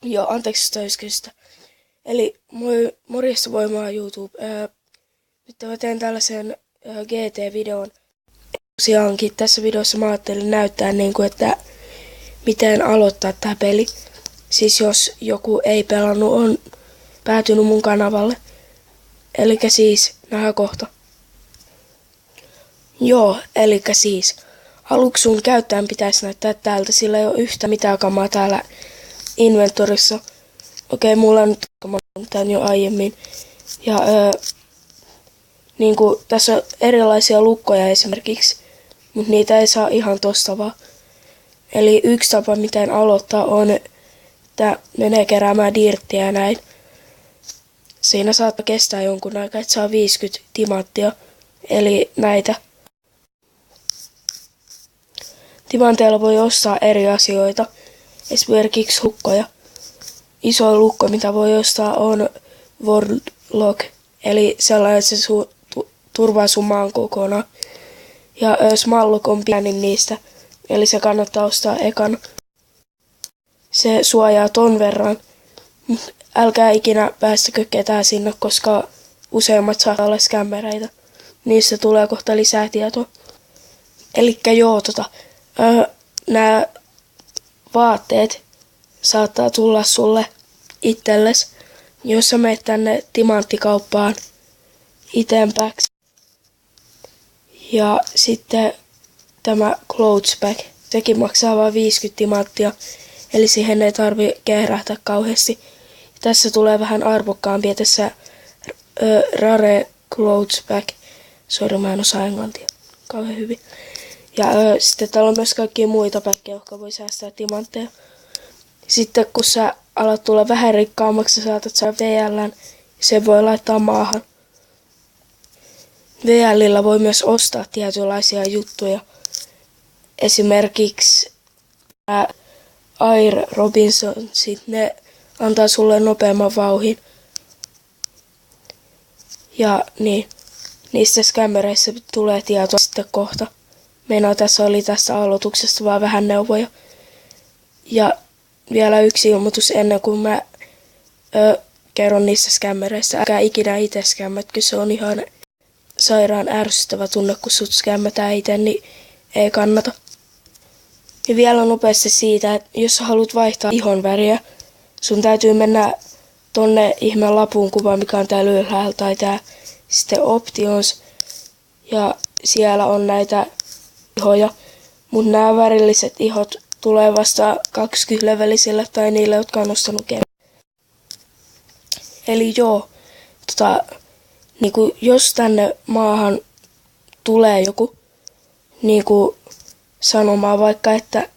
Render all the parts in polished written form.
Joo, anteeksi täyskystä. Eli morjesta voimaa YouTube. Nyt mä teen tällaisen GT-videon. Tosiaankin tässä videossa mä ajattelin näyttää että miten aloittaa tää peli. Siis jos joku ei pelannut, on päätynyt mun kanavalle. Elikkä siis, nähdään kohta. Joo, elikkä siis. Aluksi sun käyttäjän pitäisi näyttää täältä, sillä ei ole yhtä mitään kamaa täällä inventorissa. Okei, mulla on nyt tän jo aiemmin. Ja tässä on erilaisia lukkoja esimerkiksi, mutta niitä ei saa ihan tosta vaan. Eli yksi tapa miten aloittaa on, että menee keräämään dirttiä ja näin. Siinä saattaa kestää jonkun aikaa, että saa 50 timanttia, eli näitä. Timanteilla voi ostaa eri asioita, esimerkiksi lukkoja. Iso lukko, mitä voi ostaa, on World Lock, eli sellainen, että se turvaa sun maan kokonaan. Ja Small Lock on pienin niistä, eli se kannattaa ostaa ekana. Se suojaa ton verran, mutta älkää ikinä päästäkö ketään sinne, koska useimmat saattaa olla skämmereitä. Niistä tulee kohta lisää tietoa. Elikkä joo, nämä vaatteet saattaa tulla sulle itsellesi, jos sä menet tänne timanttikauppaan itempääksi. Ja sitten tämä clothes bag, sekin maksaa vain 50 timanttia, eli siihen ei tarvi kehrähtää kauheasti. Ja tässä tulee vähän arvokkaampi tässä rare clothes bag. Sori, mä en osaa englantia kauhean hyvin. Ja sitten täällä on myös kaikkia muita päkkejä, jotka voi säästää timantteja. Sitten kun sä alat tulla vähän rikkaammaksi, sä saatat saada VL:n, sen voi laittaa maahan. VL:llä voi myös ostaa tietynlaisia juttuja. Esimerkiksi Air Robinson, ne antaa sulle nopeamman vauhin. Ja niin, niistä skämmereissä tulee tietoa sitten kohta. Meillä tässä oli tästä aloituksesta vaan vähän neuvoja. Ja vielä yksi ilmoitus ennen kuin mä kerron niistä skämmereistä. Älkää ikinä itse skämmätkö, se on ihan sairaan ärsyttävä tunne, kun sut skämmätään itse, niin ei kannata. Ja vielä nopeasti siitä, että jos sä haluat vaihtaa ihon väriä, sun täytyy mennä tonne ihmeen lapun kuvaan, mikä on täällä ylhäällä, tai tää sitten Options. Ja siellä on näitä ihoja, mutta nämä värilliset ihot tulee vasta 20-levelisille tai niille, jotka on ostanut kerran. Eli joo, jos tänne maahan tulee joku sanomaan vaikka, että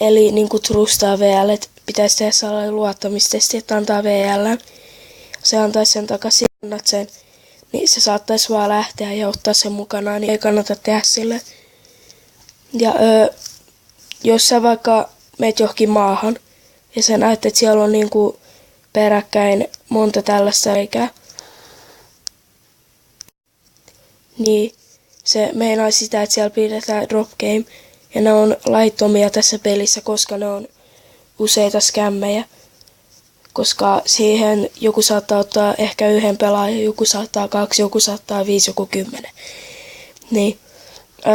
eli trustaa VL, että pitäisi tehdä sellainen luottamistesti, että antaa VL, se antaisi sen takaisin, sen, niin se saattaisi vaan lähteä ja ottaa sen mukanaan, niin ei kannata tehdä sille. Ja jos sä vaikka meet johonkin maahan ja sä näet, että siellä on peräkkäin monta tällaista reikää, niin se meinaa sitä, että siellä pidetään drop game ja ne on laittomia tässä pelissä, koska ne on useita skämmejä. Koska siihen joku saattaa ottaa ehkä yhden pelaajan, joku saattaa 2, joku saattaa 5, joku 10. Niin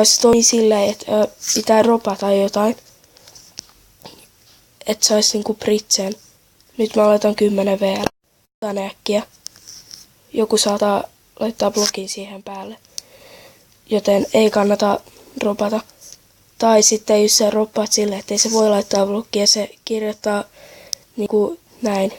se toimii silleen, että pitää dropata jotain, että saisi britsen. Nyt mä laitan 10 VL. Tänne äkkiä. Joku saattaa laittaa blokin siihen päälle, joten ei kannata dropata. Tai sitten jos sä droppaat silleen, että ei se voi laittaa blokkia, se kirjoittaa näin.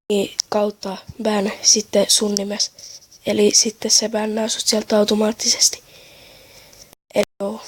Niin kautta ban sitten sun nimes. Eli sitten se bännää sut sieltä automaattisesti. Eli joo.